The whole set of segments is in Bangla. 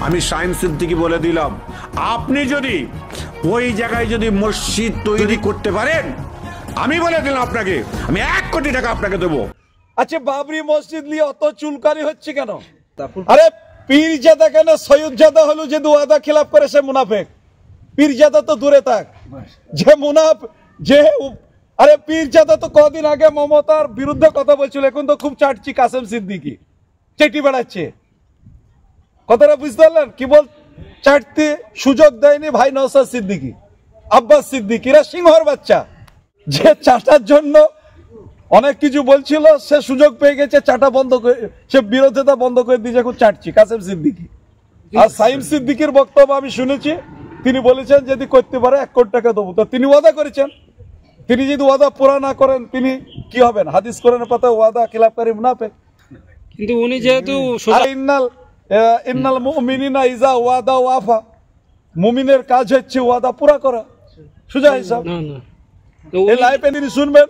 আমি শাহিন সিদ্দিকী বলে দিলাম, আপনি যদি ওই জায়গায় যদি মসজিদ তৈরি করতে পারেন, আমি বলে দিলাম আপনাকে, আমি 1 কোটি টাকা আপনাকে দেবো। আচ্ছা, বাবরি মসজিদ নিয়ে অত চুলকানি হচ্ছে কেন? আরে পীরজাদা কেন, সৈয়দজাদা হলো যে ওয়াদা খিলাফ করে সে মুনাফেক। পীরজাদা তো দূরে থাক, যে আরে পীরজাদা তো কদিন আগে মমতার বিরুদ্ধে কথা বলছিল, এখন তো খুব চাটছি কাসেম সিদ্দিকী, চেটি বেড়াচ্ছে। কথাটা বুঝতে পারলেন? কি বল, চাটতে সুযোগ দেয়নি ভাই নওশাদ সিদ্দিকী, আব্বাস সিদ্দিকীরা সিংহর বাচ্চা, যে চাটার জন্য অনেক কিছু বলছিল, সে সুযোগ পেয়ে গেছে, চাটা বন্ধ করে, সে বিরোধিতা বন্ধ করে দিয়েছে, এখন চাটছি কাসেম সিদ্দিকী। আর শাহিন সিদ্দিকীর বক্তব্য আমি শুনেছি, তিনি বলেছেন যদি করতে পারে 1 কোটি টাকা দেবো। তো তিনি ওয়াদা করেছেন, তিনি যদি ওয়াদা পুরা না করেন তিনি কি হবেন? হাদিস কোরআনের পাতায় ওয়াদা খিলাফকারী মুনাফিক। কিন্তু উনি যেহেতু ইন্নাল মুমিনিনা ইজা ওয়াদা ওয়াফা, মুমিনের কাজ হচ্ছে ওয়াদা পুরা করা, সোজা হিসাব। এই লাইভে তিনি শুনবেন,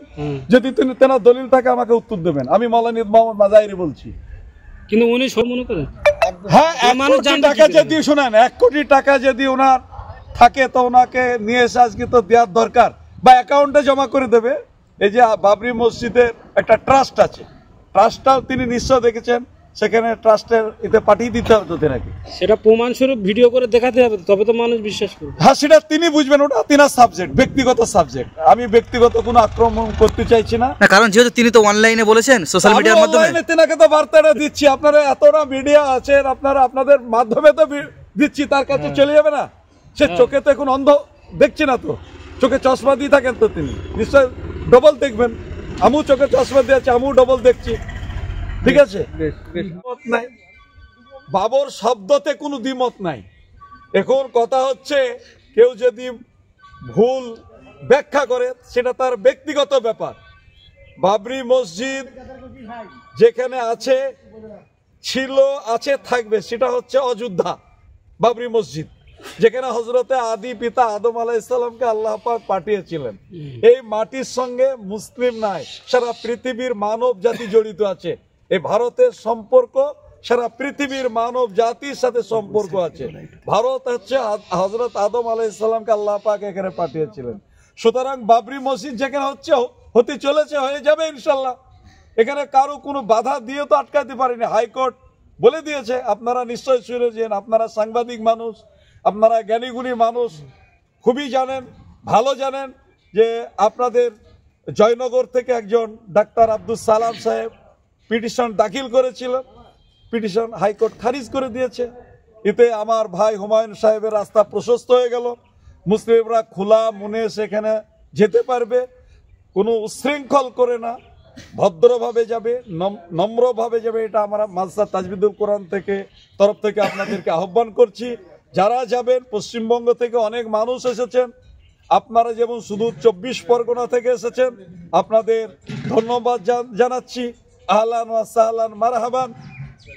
যদি তিনি তেনার দলিল থাকে আমাকে উত্তর দেবেন। আমি মাওলানা মোহাম্মদ মাজাহিরি বলছি। কিন্তু উনি সব মনে করেন, হ্যাঁ, 1 কোটি টাকা যদি শুনেন, 1 কোটি টাকা যদি ওনার থাকে তো ওনাকে নিয়ে এসে আজকে তো দেওয়ার দরকার, বা অ্যাকাউন্টে জমা করে দেবে। এই যে বাবরি মসজিদের একটা ট্রাস্ট আছে, ট্রাস্টটাও তিনি নিশ্চয় দেখেছেন, সেখানে ট্রাস্টের এতে পাঠিয়ে দিতে হবে তো তেনাকে, সেটা প্রমাণস্বরূপ ভিডিও করে দেখাতে হবে, তবে তো মানুষ বিশ্বাস করবে। হ্যাঁ, সেটা তিনি বুঝবেন, ওটা তিনার সাবজেক্ট, ব্যক্তিগত সাবজেক্ট। আমি ব্যক্তিগত কোনো আক্রমণ করতে চাইছি না, কারণ যেহেতু তিনি তো অনলাইনে বলেছেন, সোশ্যাল মিডিয়ার মাধ্যমে তেনাকে তো বার্তাটা দিচ্ছি। আপনারা এতটা মিডিয়া আছেন, আপনারা আপনাদের মাধ্যমে তো দিচ্ছি, তার কাছে চলে যাবে না? সে চোখে তো এখন অন্ধ, দেখছি না তো, চোখে চশমা দিয়ে থাকেন তো তিনি, নিশ্চয় ডবল দেখবেন। আমিও চোখে চশমা দিয়ে আছি, আমিও ডবল দেখছি, ঠিক আছে? নাই, বাবর শব্দতে কোনো দ্বিমত নাই। এখন কথা হচ্ছে, কেউ যদি ভুল ব্যাখ্যা করে সেটা তার ব্যক্তিগত ব্যাপার। বাবরি মসজিদ যেখানে আছে, ছিল, আছে, থাকবে, সেটা হচ্ছে অযোধ্যা বাবরি মসজিদ, যেখানে হযরতে আদি পিতা আদম আলাইহিস সালামকে আল্লাহ পাক পাঠিয়েছিলেন। এই মাটির সঙ্গে মুসলিম নাই, সারা পৃথিবীর মানব জাতি জড়িত আছে। এই ভারতের সম্পর্ক সারা পৃথিবীর মানব জাতির সাথে সম্পর্ক আছে। ভারত হচ্ছে হযরত আদম আলাইহিস সালামকে আল্লাহ পাক এখানে পাঠিয়েছিলেন। সুতরাং বাবরি মসজিদ যেখানে হচ্ছে, হতে চলেছে, হয়ে যাবে ইনশাল্লাহ। এখানে কারো কোনো বাধা দিয়ে তো আটকাতে পারেনি, হাইকোর্ট বলে দিয়েছে। আপনারা নিশ্চয় শুনেছেন, আপনারা সাংবাদিক মানুষ, আপনারা জ্ঞানীগুণী মানুষ, খুবই জানেন, ভালো জানেন যে আপনাদের জয়নগর থেকে একজন ডাক্তার আব্দুল সালাম সাহেব পিটিশন দাখিল করেছিলেন, পিটিশন হাইকোর্ট খারিজ করে দিয়েছে। এতে আমার ভাই হুমায়ুন সাহেবের রাস্তা প্রশস্ত হয়ে গেল, মুসলিমরা খোলা মনে সেখানে যেতে পারবে, কোনো উশৃঙ্খল করে না, ভদ্রভাবে যাবে, নম্রভাবে যাবে। এটা আমরা মাদ্রাসা তাজবিদুল কোরআন থেকে তরফ থেকে আপনাদেরকে আহ্বান করছি। যারা যাবেন, পশ্চিমবঙ্গ থেকে অনেক মানুষ এসেছেন, আপনারা যেমন সুদূর 24 পরগনা থেকে এসেছেন, আপনাদের ধন্যবাদ জানাচ্ছি। আহলান ওয়া সাহলান মারহাবান।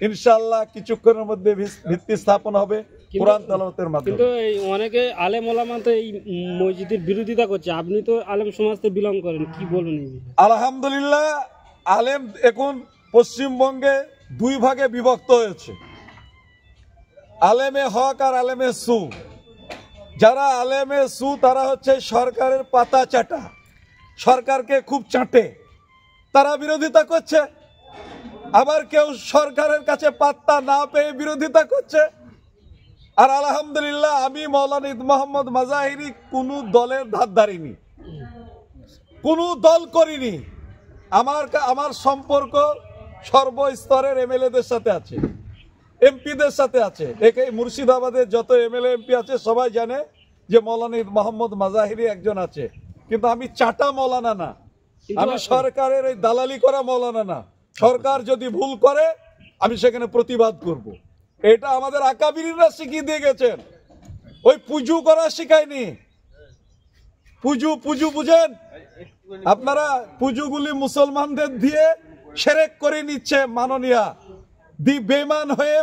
ইনশাআল্লাহ কিছুক্ষণের মধ্যে ভিত্তি স্থাপন হবে কোরআন তেলাওয়াতের মাধ্যমে। কিন্তু অনেকে আলেম ওলামা তো এই মসজিদের বিরোধিতা করছে, আপনি তো আলেম সমাজ থেকে বিলং করেন, কি বলবেন? আলহামদুলিল্লাহ, আলেম এখন পশ্চিমবঙ্গে 2 ভাগে বিভক্ত হয়েছে, আলেমে হক আর আলেমে সু। যারা আলেমে সু তারা হচ্ছে সরকারের পাতা চাটা, সরকারকে খুব চাটে, তারা বিরোধিতা করছে। আবার কেউ সরকারের কাছে পাত্তা না পেয়ে বিরোধিতা করছে। আর আলহামদুলিল্লাহ, আমি মাওলানা মোহাম্মদ মাজাহিরি কোনো দলের ধার ধারিনি, কোনো দল করিনি। আমার সম্পর্ক সর্বস্তরের এমএলএদের সাথে আছে, এমপিদের সাথে আছে। মুর্শিদাবাদের যত এমএলএ এমপি আছে সবাই জানে যে মাওলানা মোহাম্মদ মাজাহিরি একজন আছে। কিন্তু আমি চাটা মৌলানা না, আমি সরকারের এই দালালি করা মৌলানা না। সরকার যদি ভুল করে আমি সেখানে প্রতিবাদ করব। এটা আমাদের আকাবিররা শিখিয়ে দিয়ে গেছেন, ওই পুজো করা শিখায়নি। পুজো বুঝেন আপনারা? পুজোগুলি মুসলমানদের দিয়ে শিরক করে নিচ্ছে মাননীয়া, বেঈমান হয়ে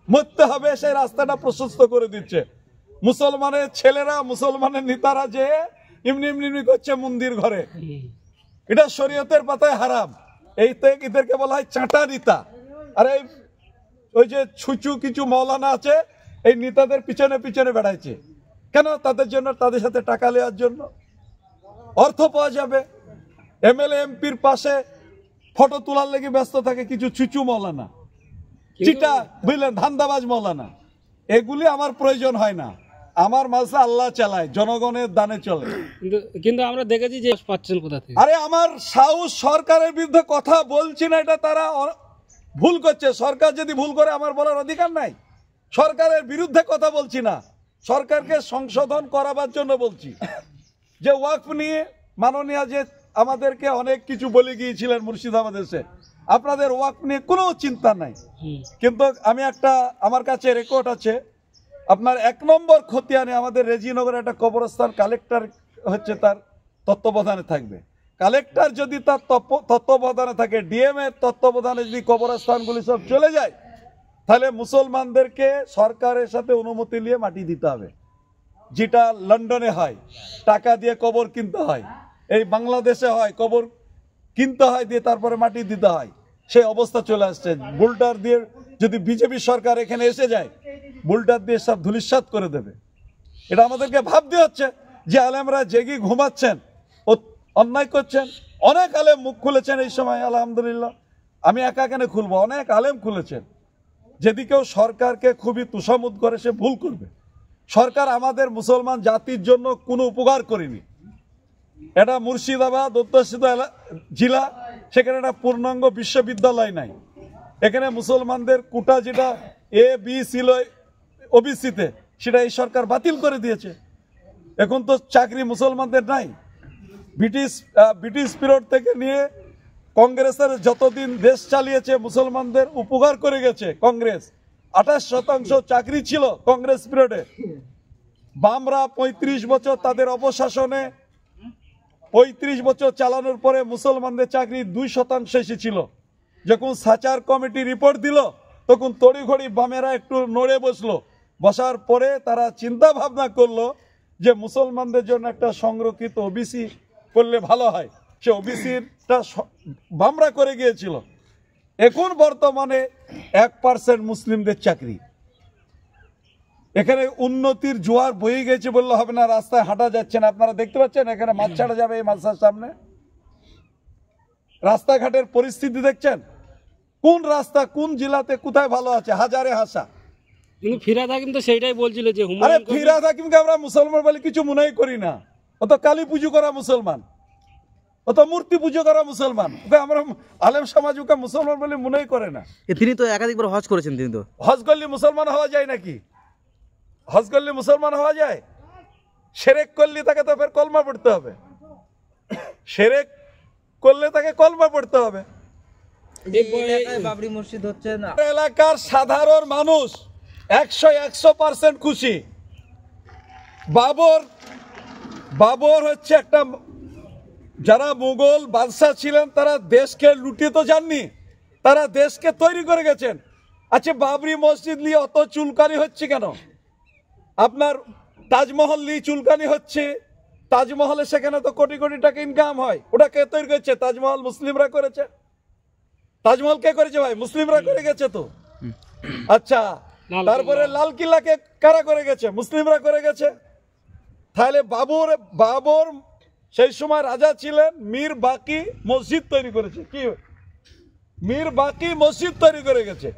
মরতে হবে সেই রাস্তাটা প্রশস্ত করে দিচ্ছে। মুসলমানের ছেলেরা, মুসলমানের নেতারা যে এমনি করছে মন্দির ঘরে, এটা শরীয়তের পাতায় হারাম। এইতে এদেরকে বলা হয় চাঁটা নেতা। আরে ওই যে ছুচু কিছু মৌলানা আছে, এই নেতাদের পিছনে পিছনে বেড়াইছে কেন? তাদের জন্য, তাদের সাথে টাকা নেওয়ার জন্য, অর্থ পাওয়া যাবে। এমএলএ এমপির পাশে ফটো তোলার লেগে ব্যস্ত থাকে কিছু ছুচু মৌলানা, চিটা বুঝলেন, ধান্দাবাজ মৌলানা। এগুলি আমার প্রয়োজন হয় না। আমার মাসা আল্লাহ চালায়, জনগণের দানে চলে। কিন্তু আমরা দেখেছি যে পাচ্ছেন কোথা থেকে। আরে আমার সাউথ সরকারের বিরুদ্ধে কথা বলছি না, এটা তারা ভুল করছে। সরকার যদি ভুল করে আমার বলার অধিকার নাই। সরকারের বিরুদ্ধে কথা বলছি না, সরকারকে সংশোধন করাবার জন্য বলছি। যে ওয়াকফ নিয়ে মাননীয় যে আমাদেরকে অনেক কিছু বলে গিয়েছিলেন মুর্শিদাবাদ এসে, আপনাদের ওয়াকফ নিয়ে কোনো চিন্তা নাই। কিন্তু আমি একটা, আমার কাছে রেকর্ড আছে, আপনার 1 নম্বর খতিয়ানে আমাদের রেজিনগরে একটা কবরস্থান কালেক্টর হচ্ছে তার তত্ত্বাবধানে থাকবে। কালেক্টর যদি তার তত্ত্বাবধানে থাকে, ডিএম এর তত্ত্বাবধানে যদি কবরস্থানগুলি সব চলে যায়, তাহলে মুসলমানদেরকে সরকারের সাথে অনুমতি নিয়ে মাটি দিতে হবে। যেটা লন্ডনে হয়, টাকা দিয়ে কবর কিনতে হয়, এই বাংলাদেশে হয় কবর কিনতে হয় দিয়ে তারপরে মাটি দিতে হয়। সেই অবস্থা চলে আসছে। বুলডার দিয়ে যদি বিজেপি সরকার এখানে এসে যায়, বুলডার দিয়ে সব ধূলিসাৎ করে দেবে। এটা আমাদেরকে ভাবতে হচ্ছে যে আলেমরা জেগে ঘুমাচ্ছেন, অন্যায় করছেন। অনেক আলেম মুখ খুলেছেন এই সময়, আলহামদুলিল্লাহ। আমি একা কেন খুলবো, অনেক আলেম খুলেছেন। যদি কেউ সরকারকে খুবই তুষামুদ করে, সে ভুল করবে। সরকার আমাদের মুসলমান জাতির জন্য কোনো উপকার করেনি। এটা মুর্শিদাবাদ অধ্যুষিত জেলা, সেখানে একটা পূর্ণাঙ্গ বিশ্ববিদ্যালয় নাই। এখানে মুসলমানদের কোটা যেটা এ বি ছিল ওবিসিতে, সেটা এই সরকার বাতিল করে দিয়েছে। এখন তো চাকরি মুসলমানদের নাই। ব্রিটিশ পিরিয়ড থেকে নিয়ে কংগ্রেসের যতদিন দেশ চালিয়েছে, মুসলমানদের উপকার করে গেছে কংগ্রেস। 28% চাকরি ছিল কংগ্রেস পিরিয়ডে। বামরা 35 বছর তাদের অপশাসনে 35 বছর চালানোর পরে মুসলমানদের চাকরি 2% এসেছিল। যখন সাচার কমিটি রিপোর্ট দিল, তখন তড়িঘড়ি বামেরা একটু নড়ে বসলো। বসার পরে তারা চিন্তা ভাবনা করলো যে মুসলমানদের জন্য একটা সংরক্ষিত ওবিসি করলে ভালো হয়। সে ওবিসিটা বামরা করে গিয়েছিল। এখন বর্তমানে 1% মুসলিমদের চাকরি। এখানে উন্নতির জোয়ার বয়ে গেছে বললে হবে না। রাস্তায় হাঁটা যাচ্ছে না, আপনারা দেখতে পাচ্ছেন। এখানে মাছ ছাড়া যাবে এই মাদ্রাসার সামনে। রাস্তাঘাটের পরিস্থিতি দেখছেন, কোন রাস্তা কোন জেলাতে কোথায় ভালো আছে, হাজারে হাসা। কিন্তু ফিরাদ হাকিম তো সেইটাই বলছিল যে আরে ফিরাদ হাকিমকে আমরা মুসলমান বলে কিছু মনেই করি না। ও তো কালী পুজো করা মুসলমান, ও তো মূর্তি পুজো করা মুসলমান। ওকে আমরা আলেম সমাজ ওকে মুসলমান বলে মনেই করে না। তিনি তো একাধিকবার হজ করেছেন। তিনি তো হজ করলে মুসলমান হওয়া যায় নাকি? হজ করলে মুসলমান হওয়া যায়? শিরক করলে তাকে তো ফের কলমা পড়তে হবে। শিরক করলে তাকে কলমা পড়তে হবে। বাবরি মসজিদ হচ্ছে না, এলাকার সাধারণ মানুষ 100% খুশি। বাবর হচ্ছে একটা, যারা মুঘল বাদশাহ ছিলেন তারা দেশকে লুটিয়ে তো যাননি, তারা দেশকে তৈরি করে গেছেন। আচ্ছা, বাবরি মসজিদ নিয়ে অত চুলকানি হচ্ছে কেন? আপনার তাজমহল নিয়ে চুলকানি হচ্ছে। তাজমহলে সেখানে তো কোটি কোটি টাকা ইনকাম হয়। ওটা কে তৈরি করেছে? তাজমহল মুসলিমরা করেছে। তাজমহল কে করেছে ভাই? মুসলিমরা করে গেছে তো। আচ্ছা, তারপরে লাল কিল্লাকে কারা করে গেছে? মুসলিমরা করে গেছে। তাহলে বাবর সেই সময় রাজা ছিলেন, মীর বাকি মসজিদ তৈরি করেছে। কি মীর বাকি মসজিদ তৈরি করে গেছে।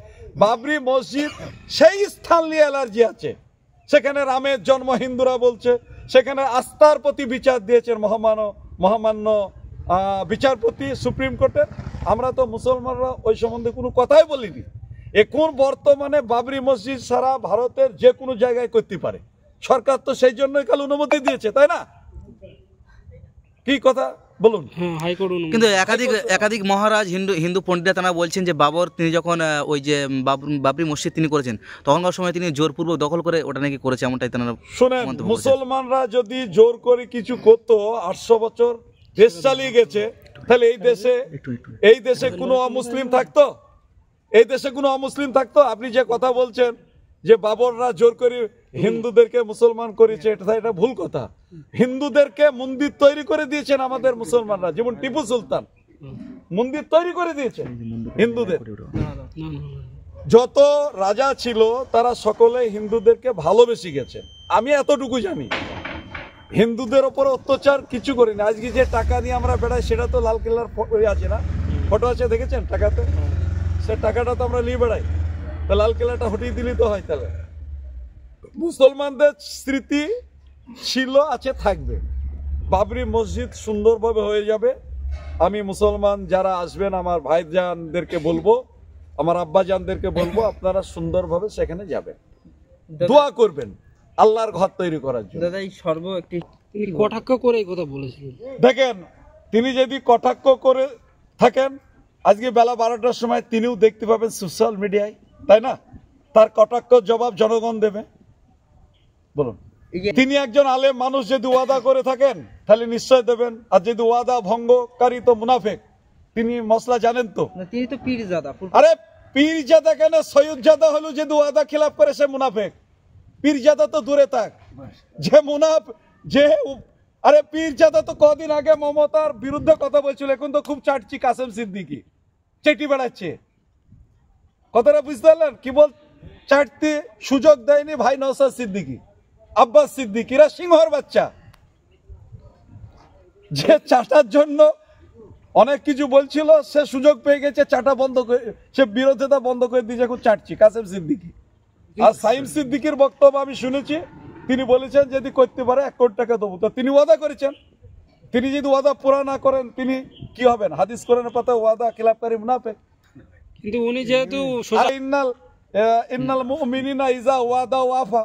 বাবরি মসজিদ সেই স্থান নিয়ে অ্যালার্জি আছে। সেখানে রামের জন্ম হিন্দুরা বলছে, সেখানে আস্থার প্রতি বিচার দিয়েছেন মহামান্য বিচারপতি সুপ্রিম কোর্টের। আমরা তো মুসলমানরা ওই সম্বন্ধে কোনো কথাই বলিনি। এখন বর্তমানে বাবরি মসজিদ সারা ভারতের যে কোনো জায়গায় করতে পারে। সরকার তো সেই জন্যই কাল অনুমতি দিয়েছে, তাই না? কি কথা বলুন। কিন্তু একাধিক মহারাজ হিন্দু পণ্ডিত তারা বলছেন যে বাবর তিনি যখন ওই যে বাবরি মসজিদ তিনি করেছেন, তখনকার সময় তিনি জোরপূর্বক দখল করে ওটা নাকি করেছে, এমনটাই তারা শোনেন। মুসলমানরা যদি জোর করে কিছু করতো, 800 বছর দেশ চালিয়ে গেছে, তাহলে এই দেশে কোনো অমুসলিম থাকতো? এই দেশে কোনো অমুসলিম থাকতো? আপনি যে কথা বলছেন যে বাবররা জোর করে হিন্দুদেরকে মুসলমান করেছে, এটা ভুল কথা। হিন্দুদেরকে মন্দির তৈরি করে দিয়েছেন আমাদের মুসলমানরা। যেমন টিপু সুলতান মন্দির তৈরি করে দিয়েছে হিন্দুদের। যত রাজা ছিল তারা সকলে হিন্দুদেরকে ভালোবেসে গেছে। আমি এতটুকু জানি, হিন্দুদের ওপর অত্যাচার কিছু করিনি। আজকে যে টাকা নিয়ে আমরা বেড়াই সেটা তো লালকেল্লার আছে না, ফটো আছে, দেখেছেন টাকাতে? সে টাকাটা তো আমরা নিয়ে বেড়াই, তা লালকেল্লাটা হটিয়ে দিলেই তো হয়। তাহলে মুসলমানদের স্মৃতি ছিল, আছে, থাকবে। বাবরি মসজিদ সুন্দরভাবে হয়ে যাবে। আমি মুসলমান যারা আসবেন আমার ভাইজানদেরকে বলবো, আমার আব্বাজানদেরকে বলবো, আপনারা সুন্দরভাবে সেখানে যাবেন, দোয়া করবেন আল্লাহর ঘর তৈরি করার জন্য। দাদা এই সর্ব একটি তিনি কটাক্ষ করে এই কথা বলেছিলেন। দেখেন, তিনি যদি কটাক্ষ করে থাকেন, আজকে বেলা 12টার সময় তিনিও দেখতে পাবেন সোশ্যাল মিডিয়ায়, তাই না? তার কটাক্ষ জবাব জনগণ দেবে। বলুন, তিনি একজন আলেম মানুষ, যদি ওয়াদা করে থাকেন তাহলে নিশ্চয় দেবেন, আর যদি ওয়াদা ভঙ্গকারী তো মুনাফেক। তিনি মশলা জানেন তো। তিনি তো পীরজাদা। আরে পীরজাদা কেন, সৈয়দজাদা হলো যদি ওয়াদা খিলাফ করে সে মুনাফেক। পীরজাদা তো দূরে থাক, যে আরে পীরজাদা তো কদিন আগে মমতার বিরুদ্ধে কথা বলছিল, এখন তো খুব চাটছি কাসেম সিদ্দিকি, চেটি বেড়াচ্ছে। কথাটা বুঝতে পারলেন? কি বল চাটতে সুযোগ দেয়নি ভাই নওশাদ সিদ্দিকি, আব্বাস সিদ্দিকিরা সিংহর বাচ্চা, যে চাটার জন্য অনেক কিছু বলছিল, সে সুযোগ পেয়ে গেছে, চাটা বন্ধ করে, সে বিরোধিতা বন্ধ করে দিয়েছে, এখন চাটছি কাসেম সিদ্দিকি। আর সাইম সিদ্দিকির বক্তব্য আমি শুনেছি, তিনি বলেছেন যদি করতে পারে 1 কোটি টাকা দেবো। তো তিনি ওয়াদা করেছেন, তিনি যদি ওয়াদা পুরা না করেন তিনি কি হবেন? হাদিস কোরআনের পাতা ওয়াদা খিলাফকারী মুনাফিক। কিন্তু উনি যেহেতু ইন্নাল মুমিনিনা ইজা ওয়াদা ওয়াফা,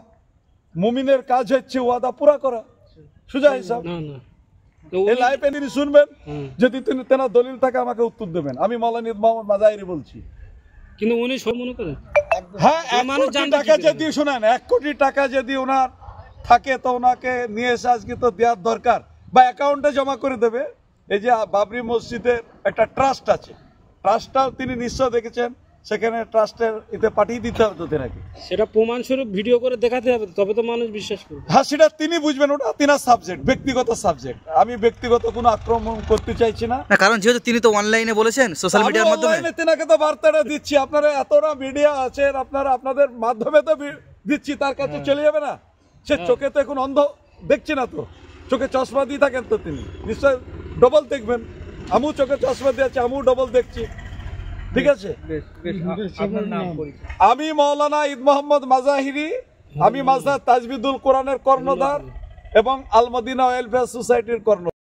মুমিনের কাজ হচ্ছে ওয়াদা পুরা করা, সোজা হিসাব। না না, এই লাইফে তিনি শুনবেন, যদি তিনি তেনার দলিল থাকে আমাকে উত্তর দেবেন। আমি মৌলানা ঈদ মোহাম্মদ মাজাহিরি বলছি। কিন্তু উনি সব মনে করেন হ্যাঁ, 1 মানুষ কোটি জানতে টাকা কি করে? যদি শোনেন, 1 কোটি টাকা যদি ওনার থাকে তো ওনাকে নিয়ে এসে আজকে তো দেওয়ার দরকার, বা অ্যাকাউন্টে জমা করে দেবে। এই যে বাবরি মসজিদের একটা ট্রাস্ট আছে, ট্রাস্টটাও তিনি নিশ্চয় দেখেছেন, সেখানে ট্রাস্টের এতে পাঠিয়ে দিতে হবে তো তেনাকে। সেটা প্রমাণস্বরূপ ভিডিও করে দেখাতে হবে, তবে তো মানুষ বিশ্বাস করবে। হ্যাঁ, সেটা তিনি বুঝবেন, ওটা তিনার সাবজেক্ট, ব্যক্তিগত সাবজেক্ট। আমি ব্যক্তিগত কোনো আক্রমণ করতে চাইছি না, না, কারণ যেহেতু তিনি তো অনলাইনে বলেছেন সোশ্যাল মিডিয়ার মাধ্যমে। আমি তেনাকে তো বার্তাটা দিচ্ছি, আপনারা এতটা মিডিয়া আছেন, আপনারা আপনাদের মাধ্যমে তো দিচ্ছি, তার কাছে চলে যাবে না। সে চোখে তো এখন অন্ধ, দেখছি না তো, চোখে চশমা দিয়ে থাকেন তো তিনি, নিশ্চয় ডবল দেখবেন। আমিও চোখে চশমা দিয়ে আছি, আমিও ডবল দেখছি, ঠিক আছে? আপনার নাম পরিচয়? আমি মৌলানা ঈদ মোহাম্মদ মাজাহিরি, আমি মাজার তাজবিদুল কোরআনের কর্ণধার এবং আল মদিনা ওয়েলফেয়ার সোসাইটির কর্ণ।